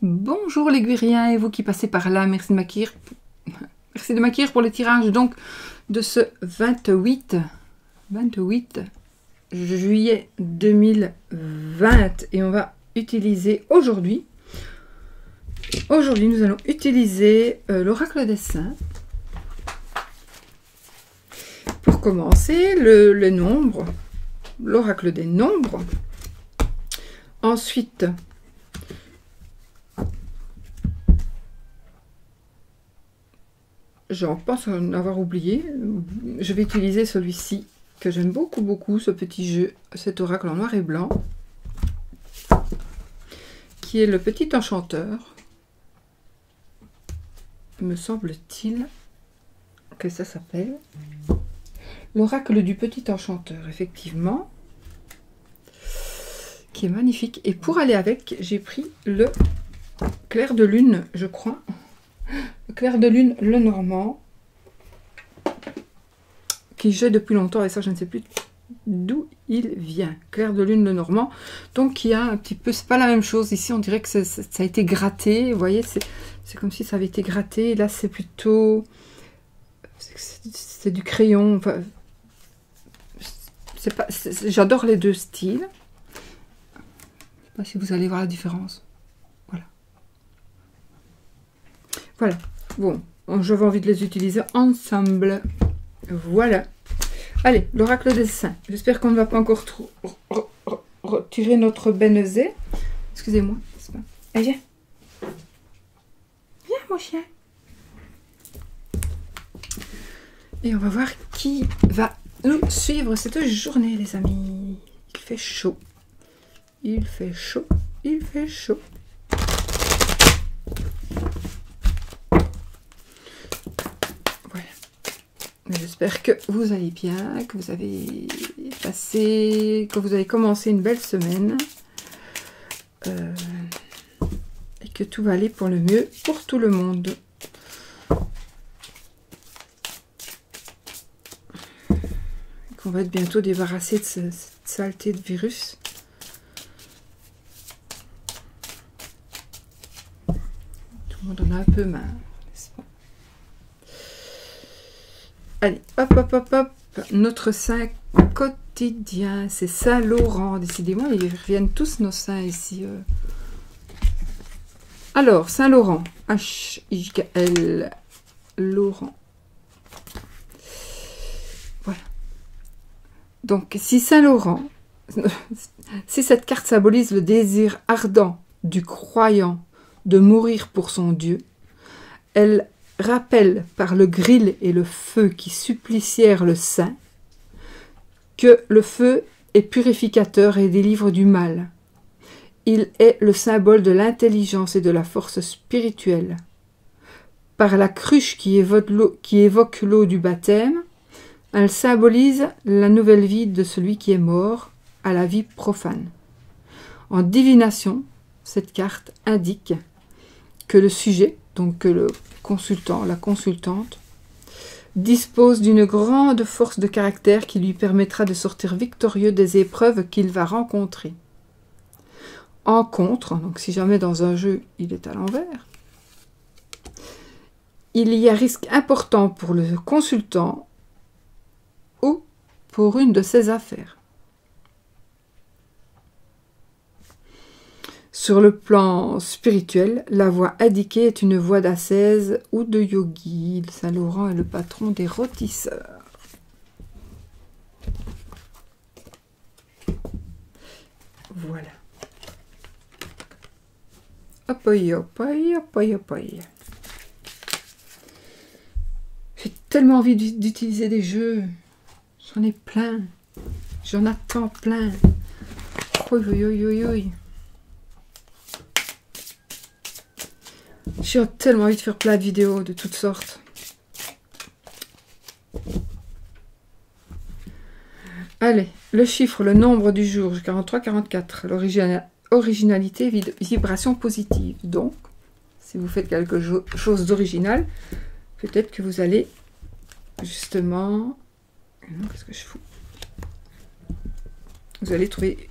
Bonjour les Guériens et vous qui passez par là, merci de m'accueillir pour le tirage donc de ce 28 juillet 2020 et on va utiliser aujourd'hui nous allons utiliser l'oracle des saints. Pour commencer, le nombre, l'oracle des nombres. Ensuite, j'en pense en avoir oublié. Je vais utiliser celui-ci, que j'aime beaucoup, ce petit jeu, cet oracle en noir et blanc, qui est le petit enchanteur. Me semble-t-il que ça s'appelle l'oracle du petit enchanteur, effectivement, qui est magnifique. Et pour aller avec, j'ai pris le clair de lune, je crois. Le clair de lune, le normand, qui j'ai depuis longtemps, et ça je ne sais plus d'où il vient. Clair de lune, le normand, donc qui a un petit peu, c'est pas la même chose, ici on dirait que ça a été gratté, vous voyez, c'est comme si ça avait été gratté, et là c'est plutôt, c'est du crayon, enfin, j'adore les deux styles, je sais pas si vous allez voir la différence. Voilà, bon, j'avais envie de les utiliser ensemble. Voilà. Allez, l'oracle des saints. J'espère qu'on ne va pas encore trop retirer notre benezé. Excusez-moi. Allez, viens. Viens, mon chien. Et on va voir qui va nous suivre cette journée, les amis. Il fait chaud. Il fait chaud. Il fait chaud. J'espère que vous allez bien, que vous avez commencé une belle semaine et que tout va aller pour le mieux pour tout le monde. Qu'on va être bientôt débarrassé de cette saleté de virus. Tout le monde en a un peu marre. Allez, hop, notre saint quotidien, c'est Saint-Laurent. Décidément, ils reviennent tous nos saints ici. Alors, Saint-Laurent, H-I-K-L, Laurent. Voilà. Donc, si Saint-Laurent, si cette carte symbolise le désir ardent du croyant de mourir pour son Dieu, elle rappelle par le gril et le feu qui supplicièrent le saint que le feu est purificateur et délivre du mal. Il est le symbole de l'intelligence et de la force spirituelle. Par la cruche qui évoque l'eau du baptême, elle symbolise la nouvelle vie de celui qui est mort à la vie profane. En divination, cette carte indique que le sujet, donc que le consultant, la consultante, dispose d'une grande force de caractère qui lui permettra de sortir victorieux des épreuves qu'il va rencontrer. En contre, donc si jamais dans un jeu il est à l'envers, il y a risque important pour le consultant ou pour une de ses affaires. Sur le plan spirituel, la voie indiquée est une voie d'ascèse ou de yogi. Saint-Laurent est le patron des rôtisseurs. Voilà. Hop, hop, hop, hop. J'ai tellement envie d'utiliser des jeux. J'en ai plein. J'en attends plein. Oui. J'ai tellement envie de faire plein de vidéos de toutes sortes. Allez, le chiffre, le nombre du jour, 43-44. L'originalité, vibration positive. Donc, si vous faites quelque chose d'original, peut-être que vous allez justement... Qu'est-ce que je fous? Vous allez trouver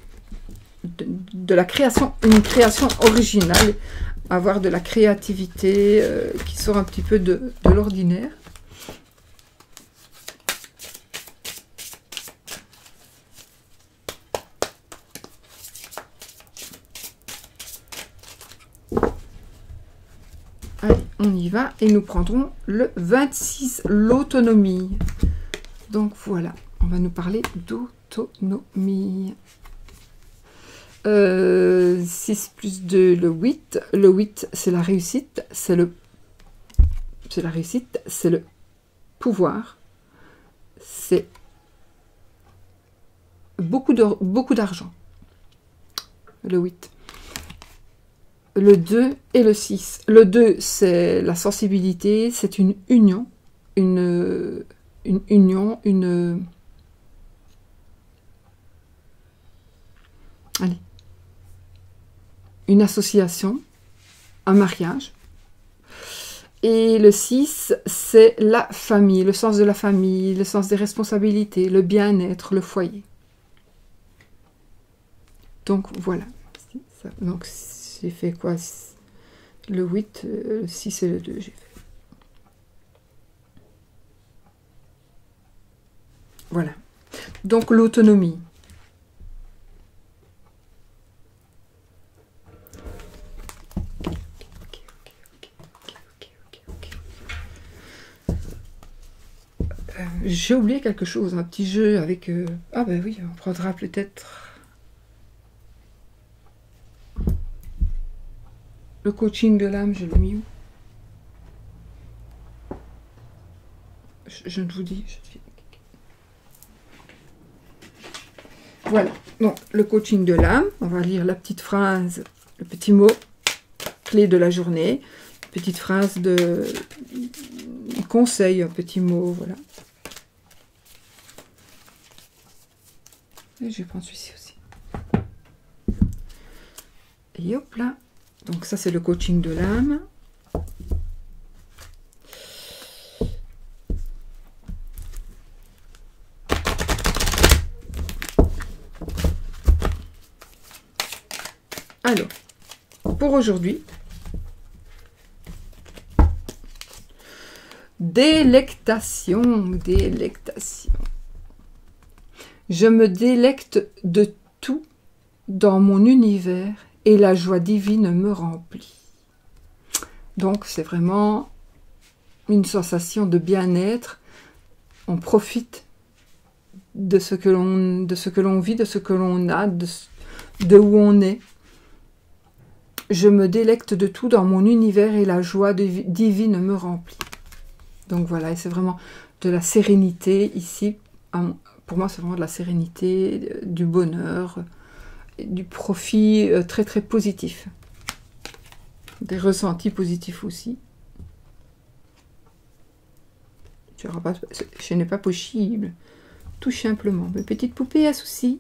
de la création, une création originale avoir de la créativité qui sort un petit peu de l'ordinaire. Allez, on y va et nous prendrons le 26, l'autonomie. Donc voilà, on va nous parler d'autonomie. 6 plus 2, le 8. Le 8, c'est la réussite, c'est la réussite, c'est le pouvoir, c'est beaucoup d'argent. Le 8. Le 2 et le 6. Le 2, c'est la sensibilité, c'est une union, une association, un mariage. Et le 6, c'est la famille, le sens de la famille, le sens des responsabilités, le bien-être, le foyer. Donc voilà. Donc j'ai fait quoi? Le 8, le 6 et le 2, j'ai fait. Voilà. Donc l'autonomie. J'ai oublié quelque chose, un petit jeu avec... Ah ben oui, on prendra peut-être... Le coaching de l'âme, je l'ai mis où? Je ne vous dis... Voilà, donc le coaching de l'âme, on va lire la petite phrase, le petit mot clé de la journée, petite phrase de conseil, un petit mot, voilà. Et je vais prendre celui-ci aussi. Et hop là. Donc ça c'est le coaching de l'âme. Alors, pour aujourd'hui, délectation, délectation. Je me délecte de tout dans mon univers et la joie divine me remplit. Donc c'est vraiment une sensation de bien-être. On profite de ce que l'on vit, de ce que l'on a, de où on est. Je me délecte de tout dans mon univers et la joie divine me remplit. Donc voilà, et c'est vraiment de la sérénité ici. Pour moi, c'est vraiment de la sérénité, du bonheur, du profit très très positif. Des ressentis positifs aussi. Ce n'est pas possible. Tout simplement. Une petite poupée à soucis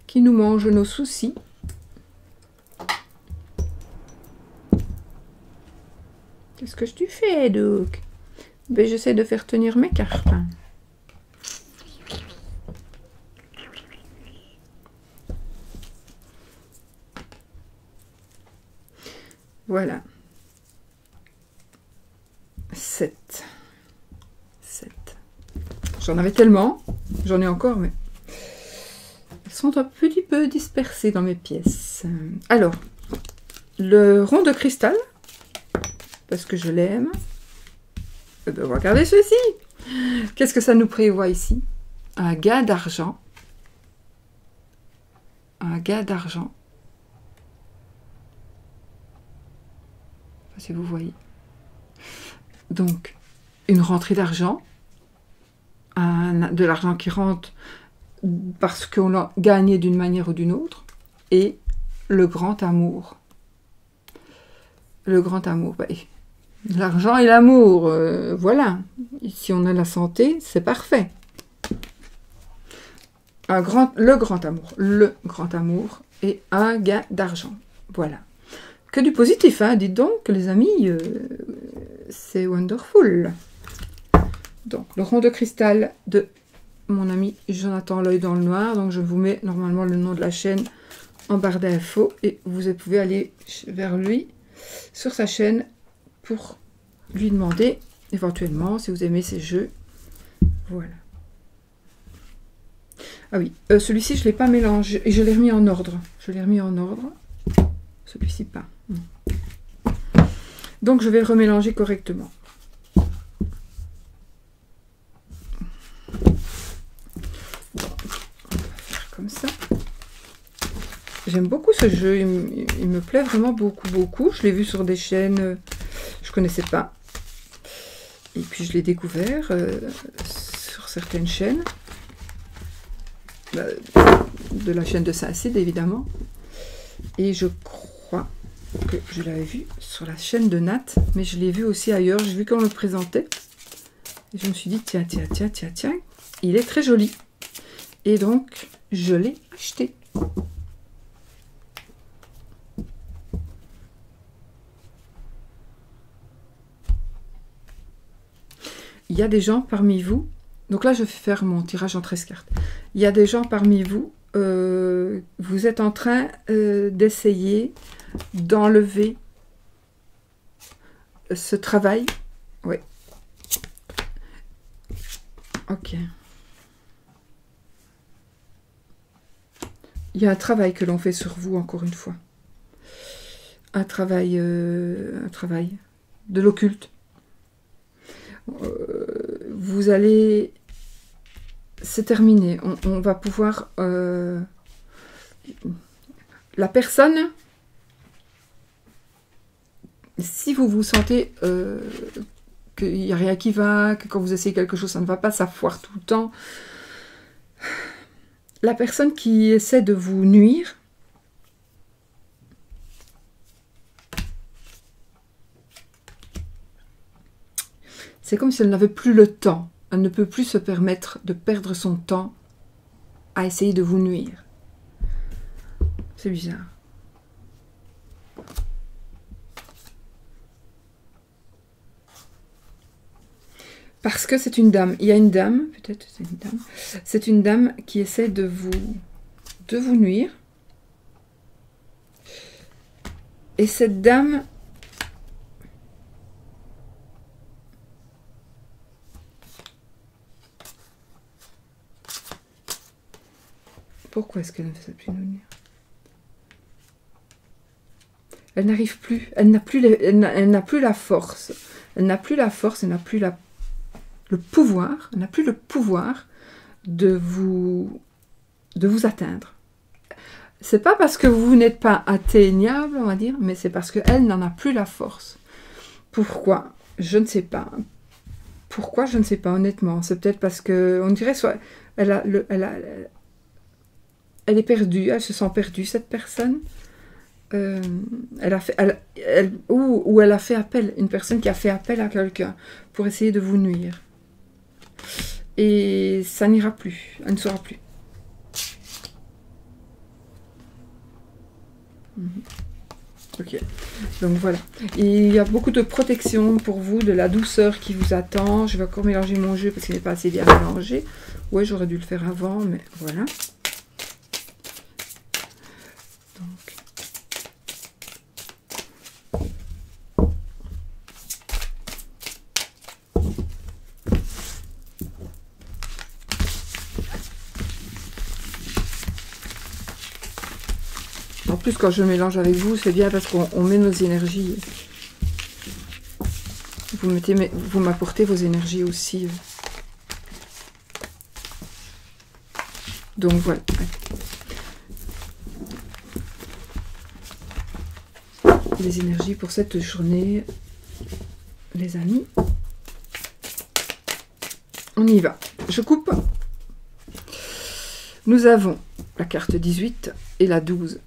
qui nous mange nos soucis. Qu'est-ce que tu fais, donc? Ben, j'essaie de faire tenir mes cartes. Voilà. 7. 7. J'en avais tellement. J'en ai encore, mais elles sont un petit peu dispersées dans mes pièces. Alors, le rond de cristal, parce que je l'aime. Regardez ceci. Qu'est-ce que ça nous prévoit ici? Un gain d'argent. Un gain d'argent. Si vous voyez. Donc, une rentrée d'argent. De l'argent qui rentre parce qu'on l'a gagné d'une manière ou d'une autre. Et le grand amour. Le grand amour. Ben, l'argent et l'amour, voilà. Si on a la santé, c'est parfait. Le grand amour et un gain d'argent. Voilà. Que du positif, hein, dites donc, les amis, c'est wonderful. Donc, le rond de cristal de mon ami Jonathan l'œil dans le noir. Donc, je vous mets normalement le nom de la chaîne en barre d'infos et vous pouvez aller vers lui. sur sa chaîne pour lui demander éventuellement si vous aimez ces jeux. Voilà. Ah oui, celui-ci je ne l'ai pas mélangé et je l'ai remis en ordre. Je l'ai remis en ordre. Celui-ci pas. Donc je vais le remélanger correctement. Comme ça. J'aime beaucoup ce jeu, il me plaît vraiment beaucoup. Je l'ai vu sur des chaînes, je connaissais pas. Et puis je l'ai découvert sur certaines chaînes. De la chaîne de Saint-Cid évidemment. Et je crois que je l'avais vu sur la chaîne de Nat, mais je l'ai vu aussi ailleurs, j'ai vu qu'on le présentait. Et je me suis dit, tiens, il est très joli. Et donc, je l'ai acheté. Il y a des gens parmi vous, donc là je vais faire mon tirage en 13 cartes. Il y a des gens parmi vous, vous êtes en train d'essayer d'enlever ce travail. Oui. Ok. Il y a un travail que l'on fait sur vous, encore une fois. Un travail de l'occulte. Vous allez... C'est terminé. On va pouvoir... La personne... Si vous vous sentez qu'il n'y a rien qui va, que quand vous essayez quelque chose, ça ne va pas, ça foire tout le temps. La personne qui essaie de vous nuire, c'est comme si elle n'avait plus le temps. Elle ne peut plus se permettre de perdre son temps à essayer de vous nuire. C'est bizarre. Parce que c'est une dame. Il y a une dame, peut-être c'est une dame. C'est une dame qui essaie de vous nuire. Et cette dame... Pourquoi est-ce qu'elle ne fait plus nous nuire? Elle n'arrive plus. Elle n'a plus la force. Elle n'a plus la force. Elle n'a plus le pouvoir. Elle n'a plus le pouvoir de vous atteindre. C'est pas parce que vous n'êtes pas atteignable, on va dire, mais c'est parce qu'elle n'en a plus la force. Pourquoi? Je ne sais pas. Pourquoi? Je ne sais pas, honnêtement. C'est peut-être parce que, on dirait, soit elle est perdue, elle se sent perdue, cette personne. Elle a fait appel, une personne qui a fait appel à quelqu'un pour essayer de vous nuire. Et ça n'ira plus, elle ne sera plus. Ok, donc voilà. Et il y a beaucoup de protection pour vous, de la douceur qui vous attend. Je vais encore mélanger mon jeu parce qu'il n'est pas assez bien mélangé. Ouais, j'aurais dû le faire avant, mais voilà. En plus, quand je mélange avec vous, c'est bien parce qu'on met nos énergies. Vous m'apportez vos énergies aussi. Donc voilà. Les énergies pour cette journée, les amis. On y va. Je coupe. Nous avons la carte 18 et la 12.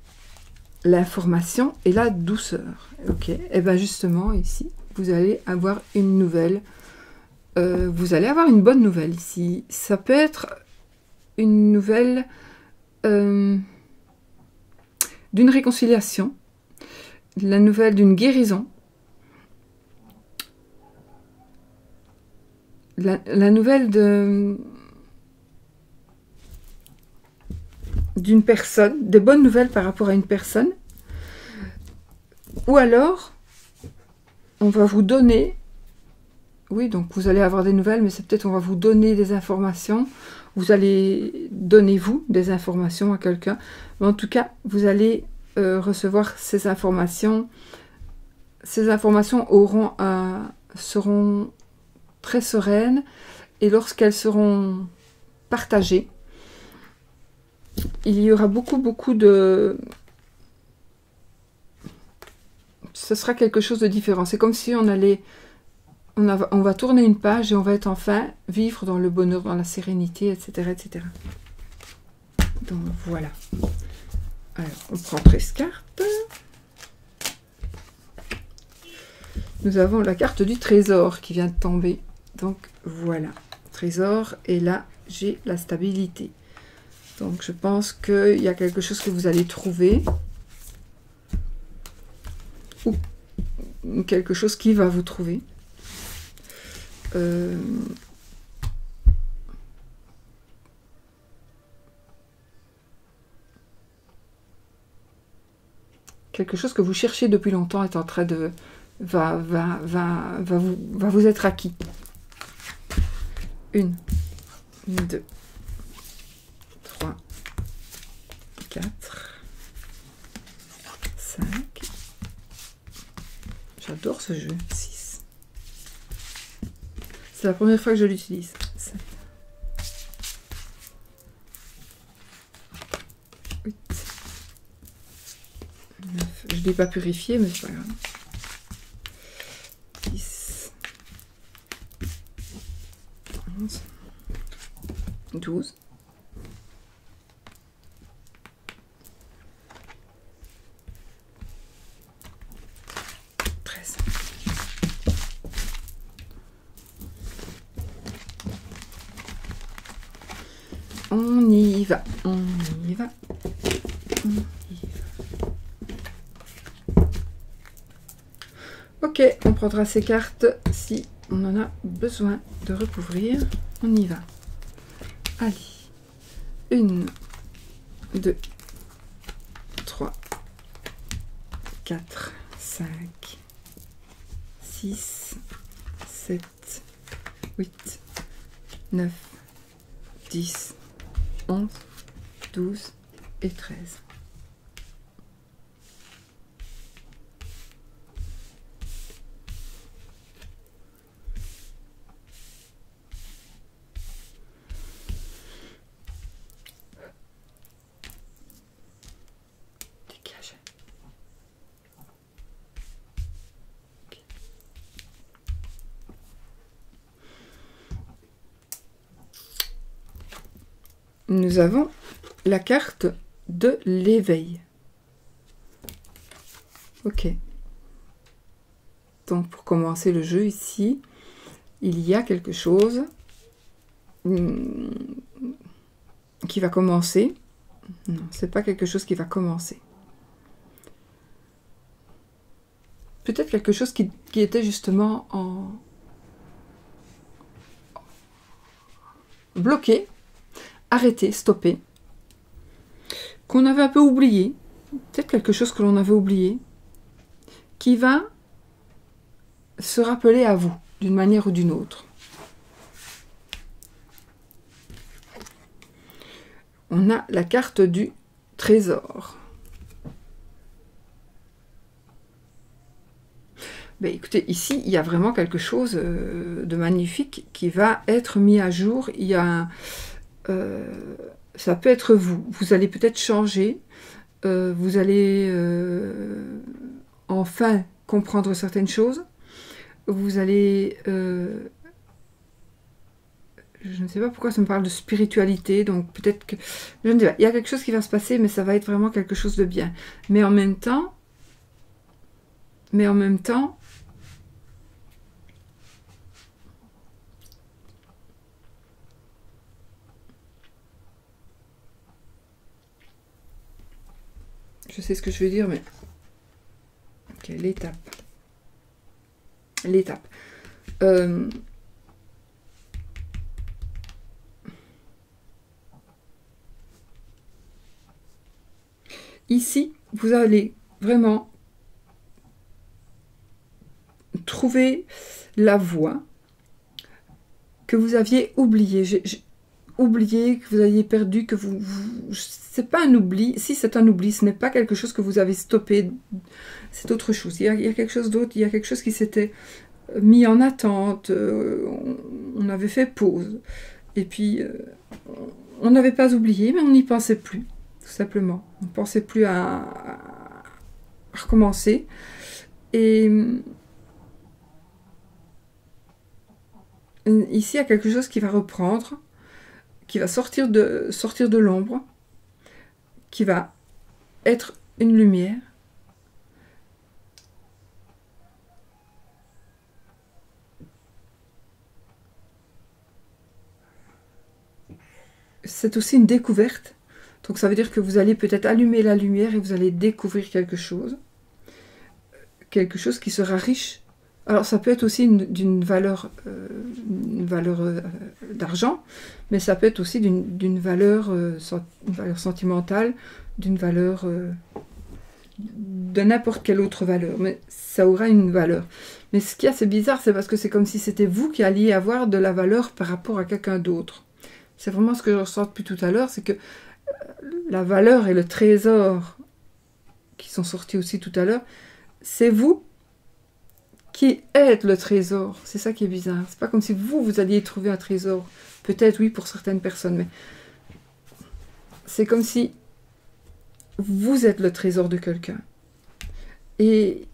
L'information et la douceur. Ok, et bien justement ici, vous allez avoir une nouvelle. Vous allez avoir une bonne nouvelle ici. Ça peut être une nouvelle d'une réconciliation, la nouvelle d'une guérison, la nouvelle d'une personne, des bonnes nouvelles par rapport à une personne, ou alors on va vous donner, oui, donc vous allez avoir des nouvelles, mais c'est peut-être on va vous donner des informations, vous allez donner vous des informations à quelqu'un, mais en tout cas, vous allez recevoir ces informations. Ces informations seront très sereines, et lorsqu'elles seront partagées, il y aura beaucoup de... Ce sera quelque chose de différent. C'est comme si on allait... On va tourner une page et on va être enfin vivre dans le bonheur, dans la sérénité, etc. etc. Donc voilà. Alors, on prend 13 cartes. Nous avons la carte du trésor qui vient de tomber. Donc voilà. Trésor. Et là, j'ai la stabilité. Donc je pense qu'il y a quelque chose que vous allez trouver. Ou quelque chose qui va vous trouver. Quelque chose que vous cherchez depuis longtemps est en train de... va vous être acquis. 1, 2, 3, 4, 5. J'adore ce jeu. 6. C'est la première fois que je l'utilise. 7. 8. 9. Je ne l'ai pas purifié, mais c'est pas grave. 10. 11. 12. 13. On y va, on y va, on y va. Ok, on prendra ces cartes si on en a besoin de recouvrir. On y va. Allez. 1, 2, 3, 4, 5, 6, 7, 8, 9, 10, 11, 12 et 13. Dégage. Okay. Nous avons la carte de l'éveil. Ok. Donc pour commencer le jeu ici, il y a quelque chose qui va commencer. Non, c'est pas quelque chose qui va commencer. Peut-être quelque chose qui était justement en bloqué, arrêté, stoppé, qu'on avait un peu oublié, peut-être quelque chose que l'on avait oublié, qui va se rappeler à vous, d'une manière ou d'une autre. On a la carte du trésor. Ben, écoutez, ici, il y a vraiment quelque chose de magnifique qui va être mis à jour. Il y a ça peut être vous. Vous allez peut-être changer. Vous allez enfin comprendre certaines choses. Vous allez... je ne sais pas pourquoi ça me parle de spiritualité, donc peut-être que... Je ne sais pas, il y a quelque chose qui va se passer, mais ça va être vraiment quelque chose de bien. Mais en même temps... Je sais ce que je veux dire, mais... Ok, l'étape. L'étape. Ici, vous allez vraiment trouvé la voie que vous aviez oubliée. Oublié, que vous aviez perdu, que c'est pas un oubli. Si c'est un oubli, ce n'est pas quelque chose que vous avez stoppé. C'est autre chose. Il y a quelque chose d'autre. Il y a quelque chose qui s'était mis en attente. On avait fait pause. Et puis, on n'avait pas oublié, mais on n'y pensait plus, tout simplement. On ne pensait plus à recommencer. Et ici, il y a quelque chose qui va reprendre, qui va sortir de l'ombre, qui va être une lumière. C'est aussi une découverte. Donc ça veut dire que vous allez peut-être allumer la lumière et vous allez découvrir quelque chose. Quelque chose qui sera riche. Alors ça peut être aussi d'une valeur, d'argent, mais ça peut être aussi d'une valeur sentimentale, d'une valeur de n'importe quelle autre valeur. Mais ça aura une valeur. Mais ce qui est assez bizarre, c'est parce que c'est comme si c'était vous qui alliez avoir de la valeur par rapport à quelqu'un d'autre. C'est vraiment ce que je ressens depuis tout à l'heure, c'est que la valeur et le trésor qui sont sortis aussi tout à l'heure, c'est vous qui êtes le trésor. C'est ça qui est bizarre. C'est pas comme si vous alliez trouver un trésor. Peut-être oui pour certaines personnes, mais c'est comme si vous êtes le trésor de quelqu'un. Et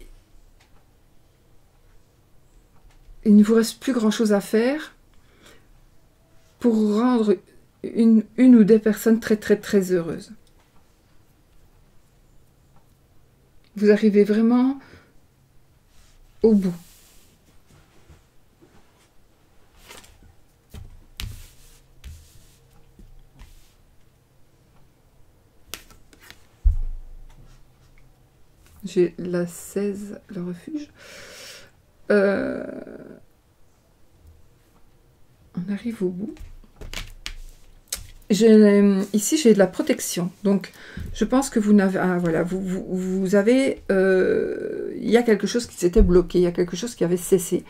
il ne vous reste plus grand-chose à faire pour rendre une ou des personnes très très très heureuses. Vous arrivez vraiment au bout. J'ai la 16, le refuge. On arrive au bout. Ici, j'ai de la protection. Donc, je pense que vous n'avez... Ah, voilà, vous avez... il y a quelque chose qui s'était bloqué, il y a quelque chose qui avait cessé.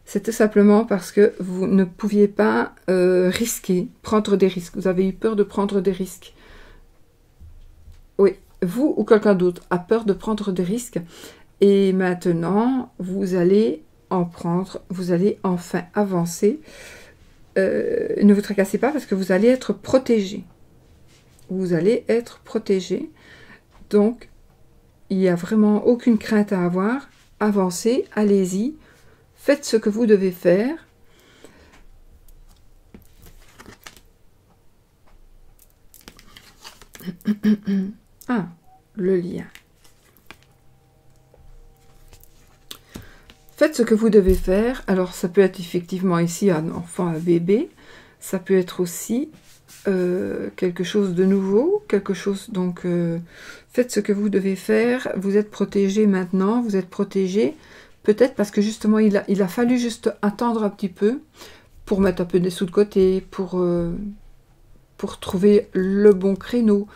C'était simplement parce que vous ne pouviez pas risquer, prendre des risques. Vous avez eu peur de prendre des risques. Oui, vous ou quelqu'un d'autre a peur de prendre des risques. Et maintenant, vous allez en prendre, vous allez enfin avancer. Ne vous tracassez pas parce que vous allez être protégé. Vous allez être protégé. Donc, il n'y a vraiment aucune crainte à avoir. Avancez, allez-y. Faites ce que vous devez faire. Ah, le lien. Faites ce que vous devez faire. Alors, ça peut être effectivement ici un enfant, un bébé. Ça peut être aussi quelque chose de nouveau. Quelque chose, donc, faites ce que vous devez faire. Vous êtes protégé maintenant. Vous êtes protégé. Peut-être parce que justement, il a fallu juste attendre un petit peu pour mettre un peu des sous de côté, pour trouver le bon créneau,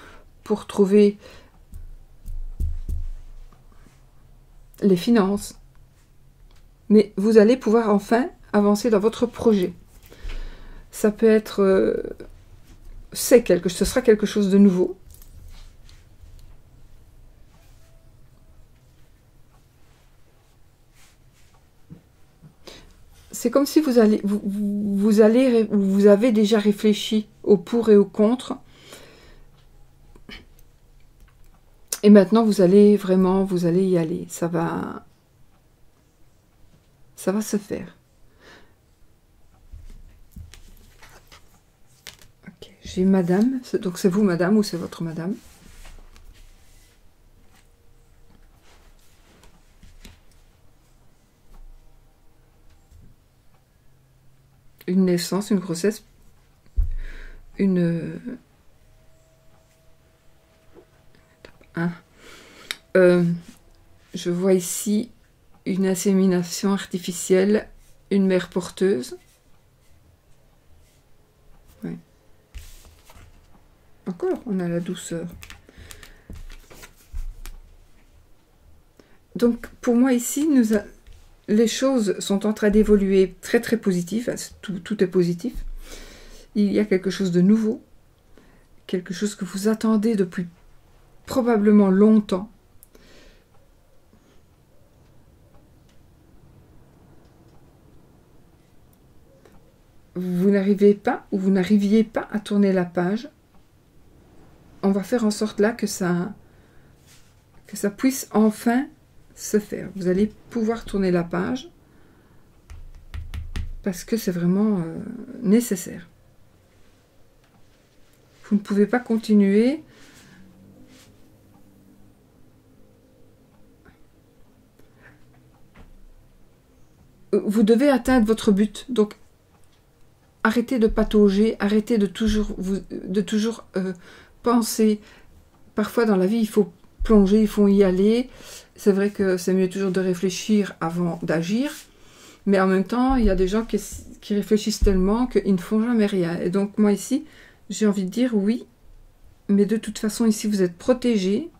pour trouver les finances. Mais vous allez pouvoir enfin avancer dans votre projet. Ça peut être... ce sera quelque chose de nouveau. C'est comme si vous avez déjà réfléchi au pour et au contre. Et maintenant, vous allez y aller. Ça va se faire. Ok, j'ai madame. Donc c'est vous madame ou c'est votre madame? Une naissance, une grossesse, je vois ici une insémination artificielle, une mère porteuse. Ouais. Encore, on a la douceur. Donc, pour moi ici, les choses sont en train d'évoluer très très positif, tout est positif. Il y a quelque chose de nouveau, quelque chose que vous attendez depuis probablement longtemps. Vous n'arrivez pas, ou vous n'arriviez pas à tourner la page. On va faire en sorte là que ça puisse enfin se faire. Vous allez pouvoir tourner la page parce que c'est vraiment nécessaire. Vous ne pouvez pas continuer vous devez atteindre votre but. Donc arrêtez de patauger, arrêtez de toujours penser. Parfois dans la vie il faut plonger, il faut y aller. C'est vrai que c'est mieux toujours de réfléchir avant d'agir, mais en même temps il y a des gens qui réfléchissent tellement qu'ils ne font jamais rien. Et donc moi ici j'ai envie de dire oui, mais de toute façon ici vous êtes protégé.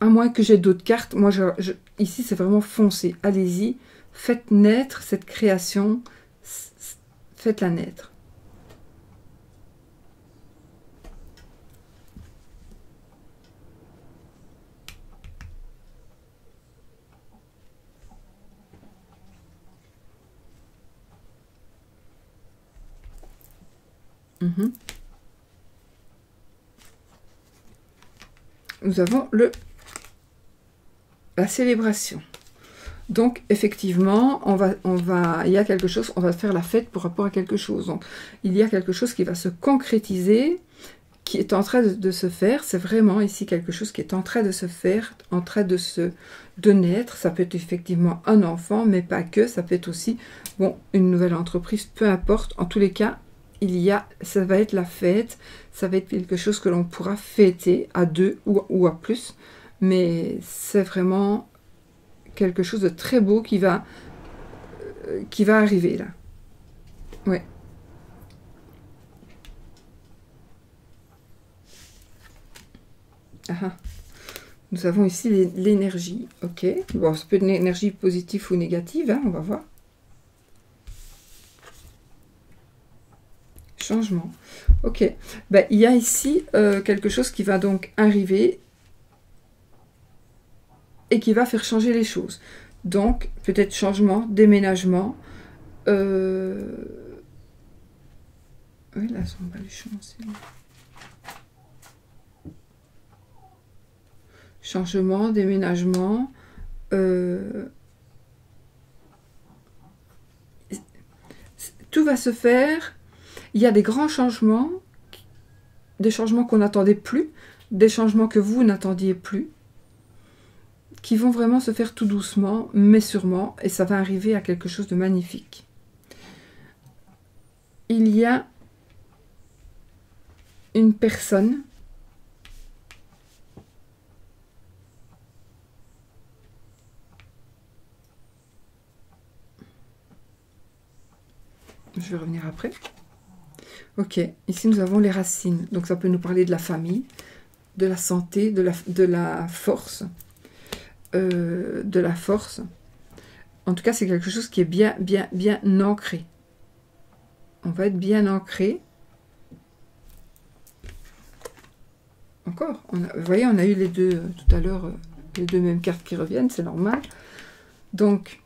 À moins que j'ai d'autres cartes, moi ici c'est vraiment foncé. Allez-y, faites naître cette création, faites-la naître. Nous avons la célébration. Donc effectivement, il y a quelque chose, on va faire la fête par rapport à quelque chose. Donc il y a quelque chose qui va se concrétiser, qui est en train de se faire. C'est vraiment ici quelque chose qui est en train de se faire, en train de naître. Ça peut être effectivement un enfant, mais pas que. Ça peut être aussi une nouvelle entreprise, peu importe. En tous les cas, ça va être la fête. Ça va être quelque chose que l'on pourra fêter à deux ou à plus. Mais c'est vraiment quelque chose de très beau qui va arriver là. Ouais. Ah. Nous avons ici l'énergie. Ok. Bon, ça peut être une énergie positive ou négative, hein, on va voir. Changement. Ok. Ben, il y a ici quelque chose qui va donc arriver et qui va faire changer les choses. Donc, peut-être changement, déménagement. Oui, là, on va les changer. Changement, déménagement. Tout va se faire. Il y a des grands changements, des changements qu'on n'attendait plus, des changements que vous n'attendiez plus, qui vont vraiment se faire tout doucement, mais sûrement, et ça va arriver à quelque chose de magnifique. Il y a une personne je vais revenir après. Ok, ici nous avons les racines, donc ça peut nous parler de la famille, de la santé, de la force, En tout cas, c'est quelque chose qui est bien ancré. On va être bien ancré. Encore, vous voyez, on a eu les deux tout à l'heure, les deux mêmes cartes qui reviennent, c'est normal. Donc,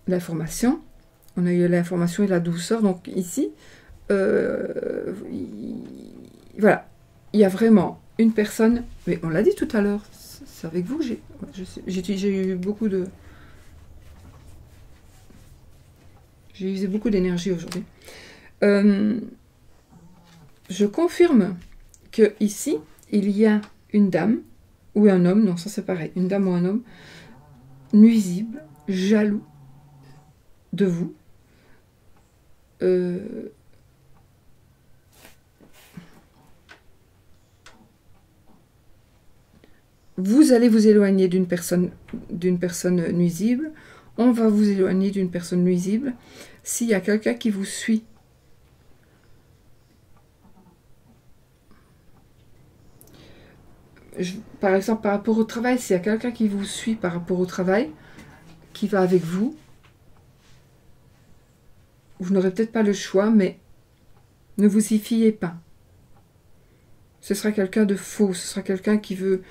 l'information, on a eu l'information et la douceur. Donc ici, voilà, il y a vraiment une personne, mais on l'a dit tout à l'heure, c'est avec vous que j'ai eu beaucoup de... J'ai usé beaucoup d'énergie aujourd'hui. Je confirme que ici, il y a une dame ou un homme, non, ça c'est pareil, une dame ou un homme, nuisible, jaloux de vous. Vous allez vous éloigner d'une personne nuisible. On va vous éloigner d'une personne nuisible. S'il y a quelqu'un qui vous suit, par exemple, par rapport au travail, s'il y a quelqu'un qui vous suit par rapport au travail, qui va avec vous, vous n'aurez peut-être pas le choix, mais ne vous y fiez pas. Ce sera quelqu'un de faux, ce sera quelqu'un qui veut...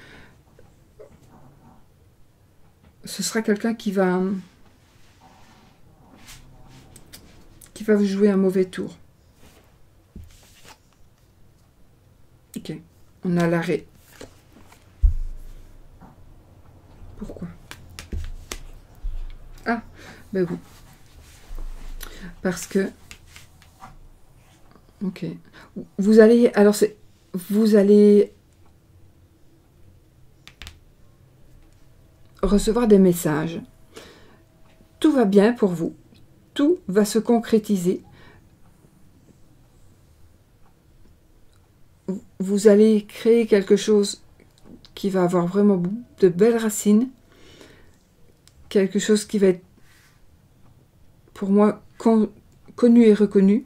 Ce sera quelqu'un qui va vous jouer un mauvais tour. Ok, on a l'arrêt. Pourquoi? Ah, ben oui. Parce que... Ok. Vous allez... Alors, vous allez recevoir des messages. Tout va bien pour vous. Tout va se concrétiser. Vous allez créer quelque chose qui va avoir vraiment de belles racines. Quelque chose qui va être, pour moi, connu et reconnu.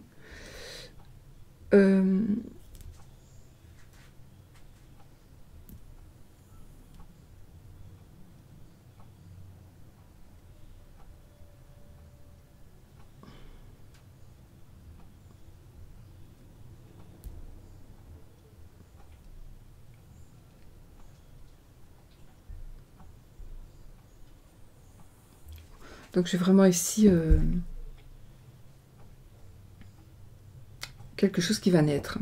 Donc j'ai vraiment ici quelque chose qui va naître.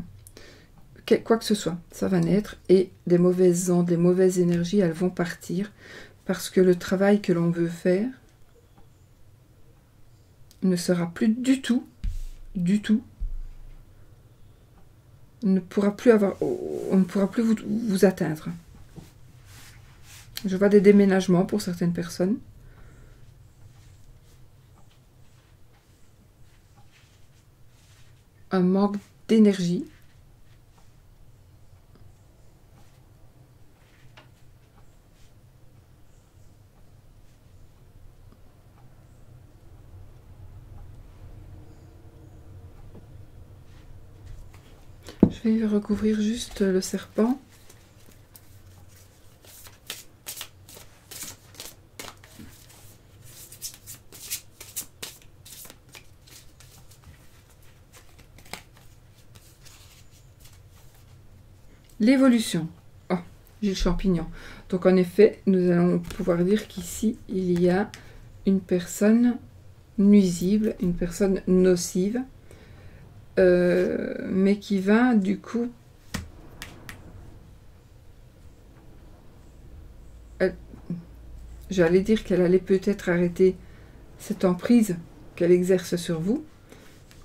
Quoi que ce soit, ça va naître et des mauvaises ondes, des mauvaises énergies, elles vont partir parce que le travail que l'on veut faire ne sera plus du tout, on ne pourra plus vous atteindre. Je vois des déménagements pour certaines personnes. Un manque d'énergie. Je vais recouvrir juste le serpent. L'évolution. Oh, j'ai le champignon. Donc en effet, nous allons pouvoir dire qu'ici, il y a une personne nuisible, une personne nocive, mais qui va du coup... J'allais dire qu'elle allait peut-être arrêter cette emprise qu'elle exerce sur vous,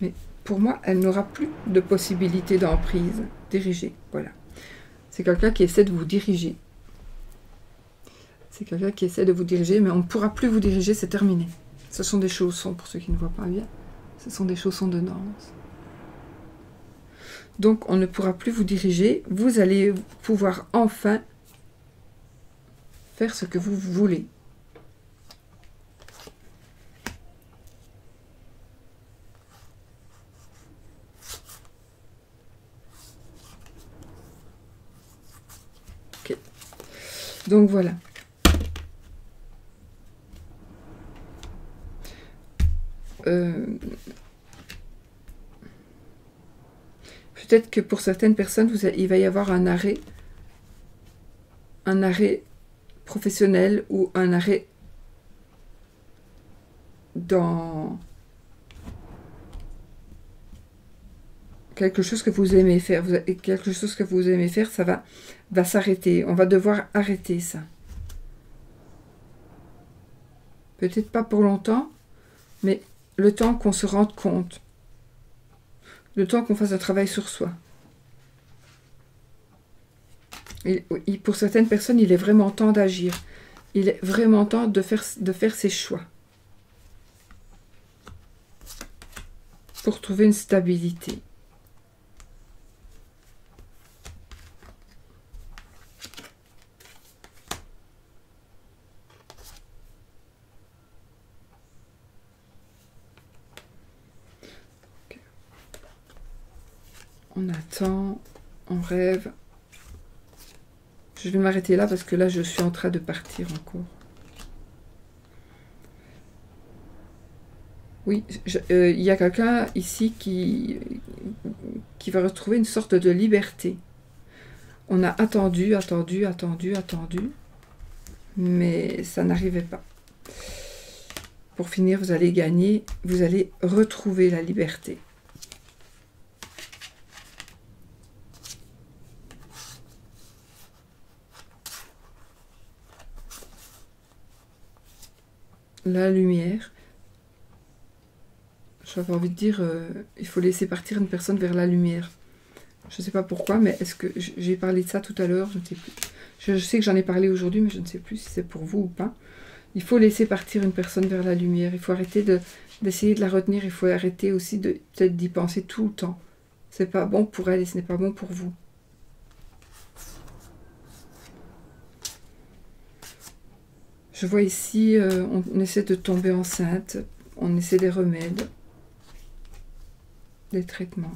mais pour moi, elle n'aura plus de possibilité d'emprise dirigée. Voilà. C'est quelqu'un qui essaie de vous diriger. C'est quelqu'un qui essaie de vous diriger, mais on ne pourra plus vous diriger, c'est terminé. Ce sont des chaussons, pour ceux qui ne voient pas bien. Ce sont des chaussons de danse. Donc, on ne pourra plus vous diriger. Vous allez pouvoir enfin faire ce que vous voulez. Ok. Donc, voilà. Peut-être que pour certaines personnes, il va y avoir un arrêt professionnel ou un arrêt dans quelque chose que vous aimez faire. Quelque chose que vous aimez faire, ça va s'arrêter. On va devoir arrêter ça. Peut-être pas pour longtemps, mais le temps qu'on se rende compte. Le temps qu'on fasse un travail sur soi. Et pour certaines personnes, il est vraiment temps d'agir. Il est vraiment temps de faire ses choix. Pour trouver une stabilité. On attend, on rêve. Je vais m'arrêter là parce que là, je suis en train de partir encore. Oui, il y a quelqu'un ici qui va retrouver une sorte de liberté. On a attendu, attendu, attendu, attendu, mais ça n'arrivait pas. Pour finir, vous allez gagner, vous allez retrouver la liberté. La lumière. J'avais envie de dire, il faut laisser partir une personne vers la lumière. Je ne sais pas pourquoi, mais est-ce que j'ai parlé de ça tout à l'heure? Je ne sais plus. Je sais que j'en ai parlé aujourd'hui, mais je ne sais plus si c'est pour vous ou pas. Il faut laisser partir une personne vers la lumière. Il faut arrêter d'essayer de la retenir. Il faut arrêter aussi peut-être d'y penser tout le temps. C'est pas bon pour elle et ce n'est pas bon pour vous. Je vois ici, on essaie de tomber enceinte. On essaie des remèdes. Des traitements.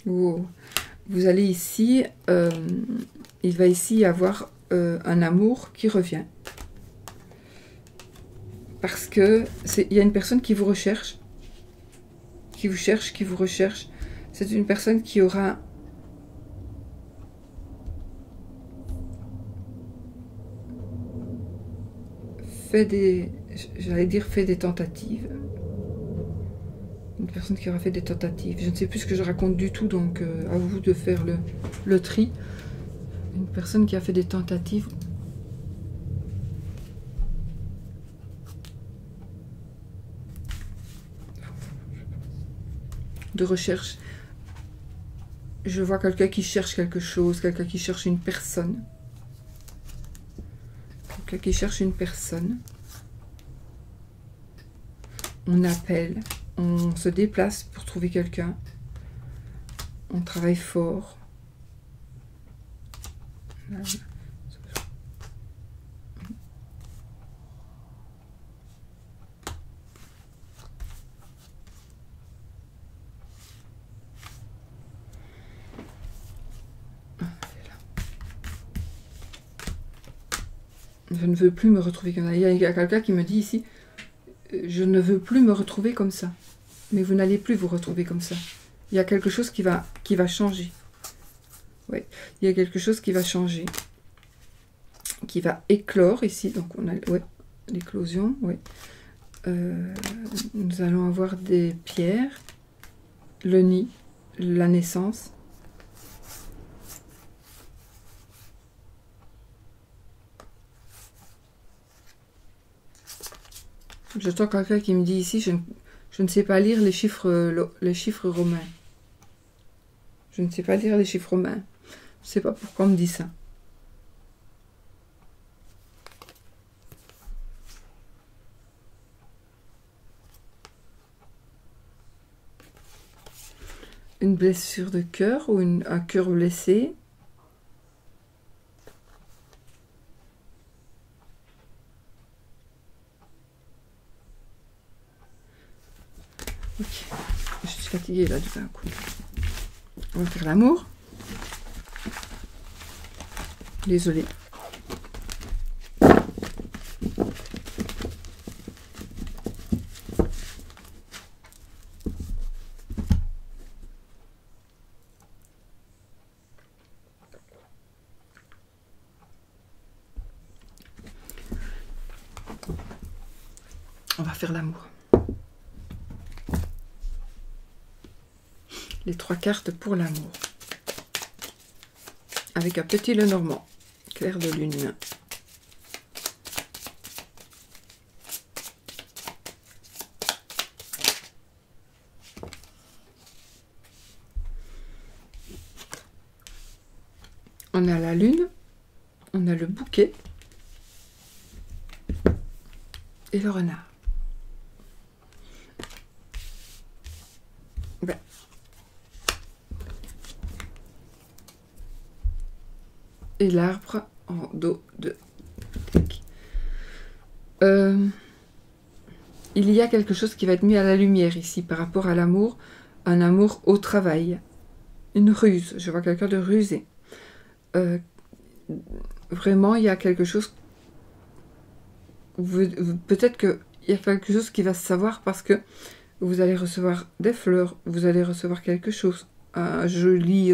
Wow. Vous allez ici, il va ici y avoir un amour qui revient. Parce que il y a une personne qui vous recherche, qui vous cherche, qui vous recherche. C'est une personne qui aura fait des, j'allais dire fait des tentatives. Une personne qui aura fait des tentatives. Je ne sais plus ce que je raconte du tout, donc à vous de faire le tri. Une personne qui a fait des tentatives. De recherche. Je vois quelqu'un qui cherche quelque chose, quelqu'un qui cherche une personne. Quelqu'un qui cherche une personne. On appelle, on se déplace pour trouver quelqu'un. On travaille fort. Je ne veux plus me retrouver comme ça. Il y a quelqu'un qui me dit ici, je ne veux plus me retrouver comme ça. Mais vous n'allez plus vous retrouver comme ça. Il y a quelque chose qui va changer. Oui, il y a quelque chose qui va changer. Qui va éclore ici. Donc on a l'éclosion. Oui. Nous allons avoir des pierres, le nid, la naissance. J'entends quelqu'un qui me dit ici, je ne sais pas lire les chiffres romains. Je ne sais pas lire les chiffres romains. Je ne sais pas pourquoi on me dit ça. Une blessure de cœur ou un cœur blessé. Ok, je suis fatiguée là du coup. On va faire l'amour. Désolée. On va faire l'amour. Les 3 cartes pour l'amour. Avec un petit Lenormand. Clair de lune. On a la lune. On a le bouquet. Et le renard. Ben, et l'arbre en dos de... il y a quelque chose qui va être mis à la lumière ici par rapport à l'amour, un amour au travail, une ruse. Je vois quelqu'un de rusé. Vraiment, il y a quelque chose... Peut-être qu'il y a quelque chose qui va se savoir parce que vous allez recevoir des fleurs, vous allez recevoir quelque chose, un joli...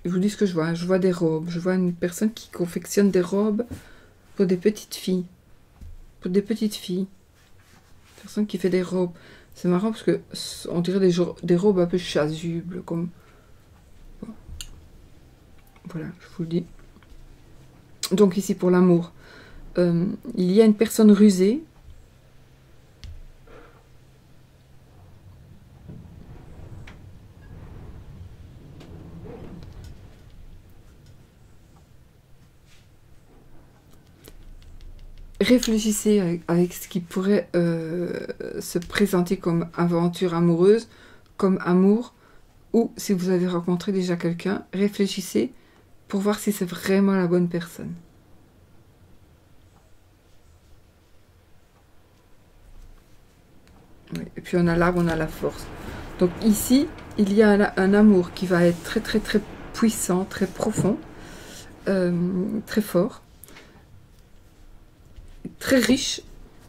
Je vous dis ce que je vois des robes, je vois une personne qui confectionne des robes pour des petites filles. Pour des petites filles. Personne qui fait des robes. C'est marrant parce que on dirait des robes un peu chasubles, comme... Voilà, je vous le dis. Donc ici pour l'amour, il y a une personne rusée. Réfléchissez avec ce qui pourrait se présenter comme aventure amoureuse, comme amour, ou si vous avez rencontré déjà quelqu'un, réfléchissez pour voir si c'est vraiment la bonne personne. Oui. Et puis on a l'arbre, on a la force. Donc ici, il y a un amour qui va être très très très puissant, très profond, très fort, très riche,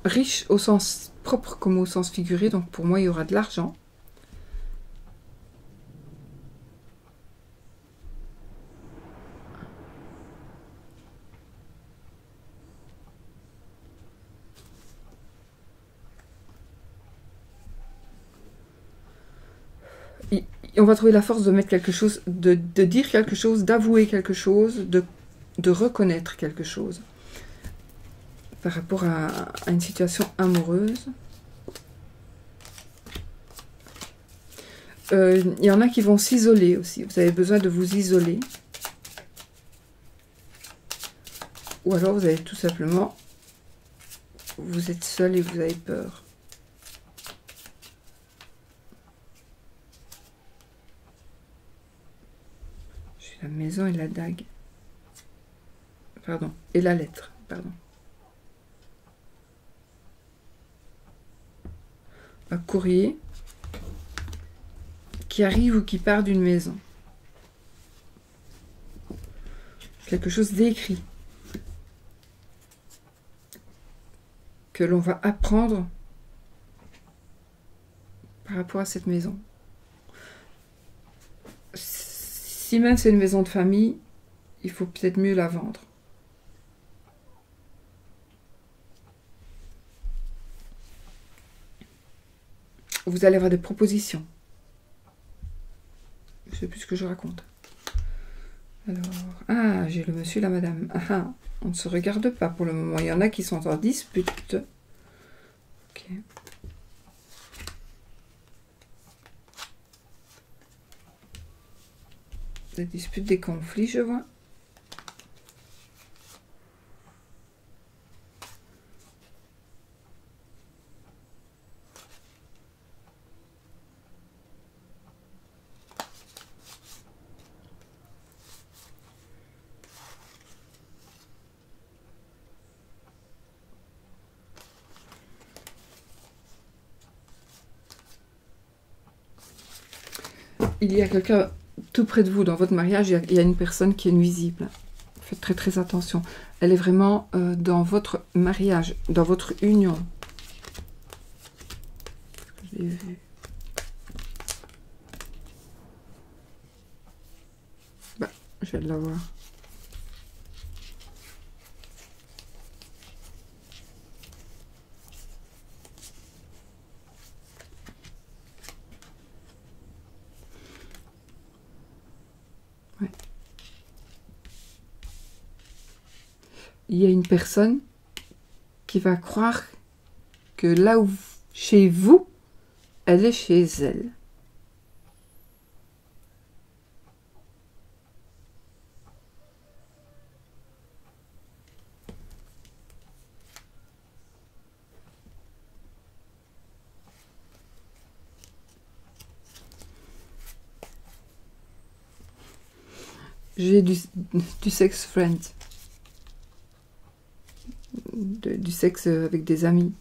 riche au sens propre comme au sens figuré. Donc pour moi, il y aura de l'argent. On va trouver la force de mettre quelque chose, de dire quelque chose, d'avouer quelque chose, de reconnaître quelque chose par rapport à une situation amoureuse. Il y en a qui vont s'isoler aussi. Vous avez besoin de vous isoler. Ou alors vous avez tout simplement... Vous êtes seul et vous avez peur. J'ai la maison et la dague. Pardon. Et la lettre. Pardon. Un courrier qui arrive ou qui part d'une maison. Quelque chose d'écrit. Que l'on va apprendre par rapport à cette maison. Si même c'est une maison de famille, il faut peut-être mieux la vendre. Vous allez avoir des propositions. Je ne sais plus ce que je raconte. Alors, j'ai le monsieur et la madame. On ne se regarde pas pour le moment. Il y en a qui sont en dispute. Ok. Des disputes, des conflits, je vois. Il y a quelqu'un tout près de vous dans votre mariage, il y a une personne qui est nuisible. Faites très très attention. Elle est vraiment dans votre mariage, dans votre union. Je l'ai vu. Bah, je vais l'avoir. Ouais. Il y a une personne qui va croire que là où chez vous, elle est chez elle. J'ai du sex friend. Du sexe avec des amis.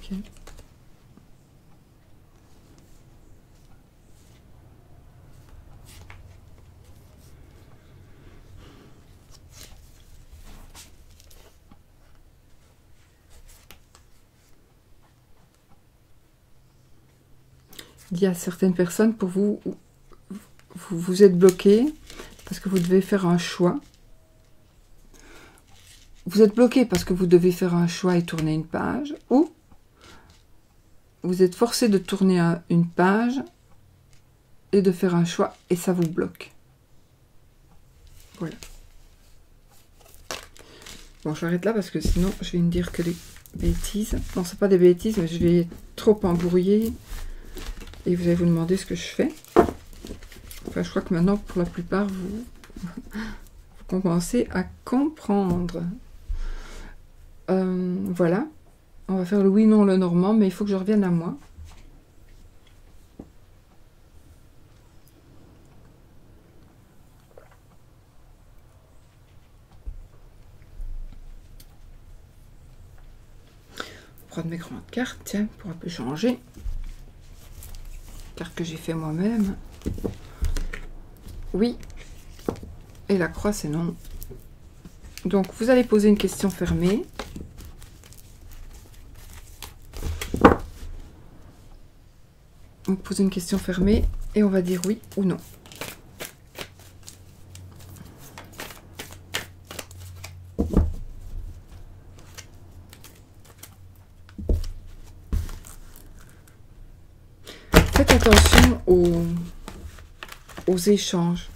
Ok. Il y a certaines personnes, pour vous, vous êtes bloqué parce que vous devez faire un choix. Vous êtes bloqué parce que vous devez faire un choix et tourner une page, ou vous êtes forcé de tourner une page et de faire un choix et ça vous bloque. Voilà. Bon, j'arrête là parce que sinon je vais me dire que les bêtises. Non, c'est pas des bêtises, mais je vais trop embrouiller. Et vous allez vous demander ce que je fais. Enfin, je crois que maintenant, pour la plupart, vous commencez à comprendre. Voilà. On va faire le oui, non, le normand, mais il faut que je revienne à moi. Prendre mes grandes cartes, tiens, pour un peu changer. Carte que j'ai fait moi-même. Oui. Et la croix, c'est non. Donc, vous allez poser une question fermée. Donc, poser une question fermée et on va dire oui ou non. Faites attention aux échanges.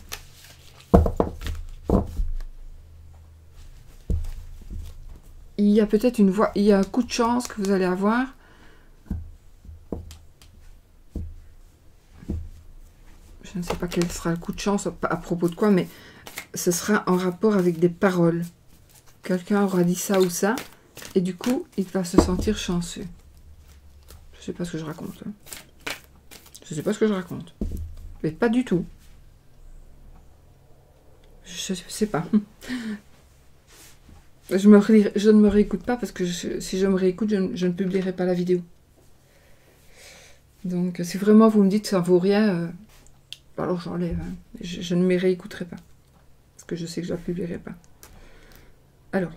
Il y a peut-être une voie, il y a un coup de chance que vous allez avoir. Je ne sais pas quel sera le coup de chance, à propos de quoi, mais ce sera en rapport avec des paroles. Quelqu'un aura dit ça ou ça, et du coup, il va se sentir chanceux. Je ne sais pas ce que je raconte. Hein. Je ne sais pas ce que je raconte. Mais pas du tout. Je ne sais pas. Je ne me réécoute pas parce que si je me réécoute, je ne publierai pas la vidéo. Donc, si vraiment vous me dites que ça ne vaut rien, alors j'enlève. Hein. Je ne me réécouterai pas. Parce que je sais que je ne la publierai pas. Alors,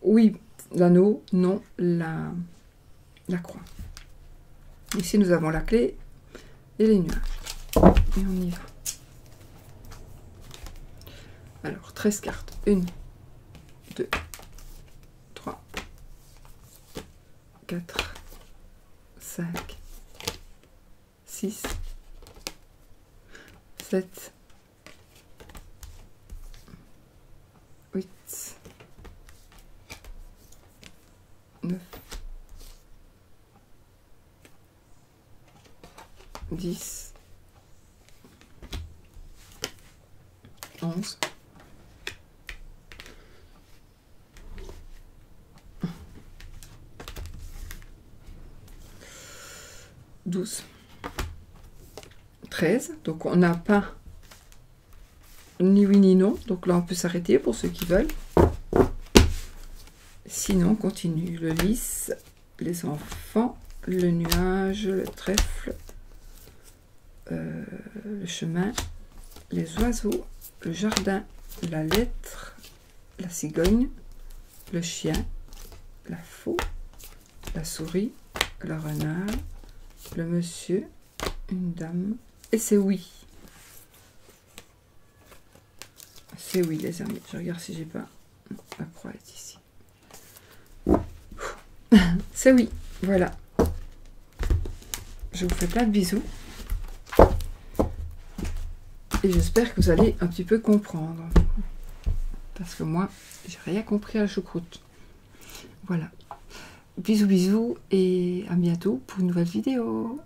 oui, l'anneau, non, la croix. Ici, nous avons la clé et les nuages. Et on y va. Alors, 13 cartes. 1, 2, 3, 4, 5, 6, 7, 8, 9, 10, 11, 12, 13. Donc on n'a pas ni oui ni non. Donc là on peut s'arrêter pour ceux qui veulent. Sinon on continue. Le lys, les enfants, le nuage, le trèfle, le chemin, les oiseaux, le jardin, la lettre, la cigogne, le chien, la faux, la souris, le renard, le monsieur, une dame, et c'est oui. C'est oui, les amis. Je regarde si j'ai pas... La croix est ici. C'est oui, voilà. je vous fais plein de bisous. Et j'espère que vous allez un petit peu comprendre. Parce que moi, j'ai rien compris à la choucroute. Voilà. Bisous, bisous et à bientôt pour une nouvelle vidéo.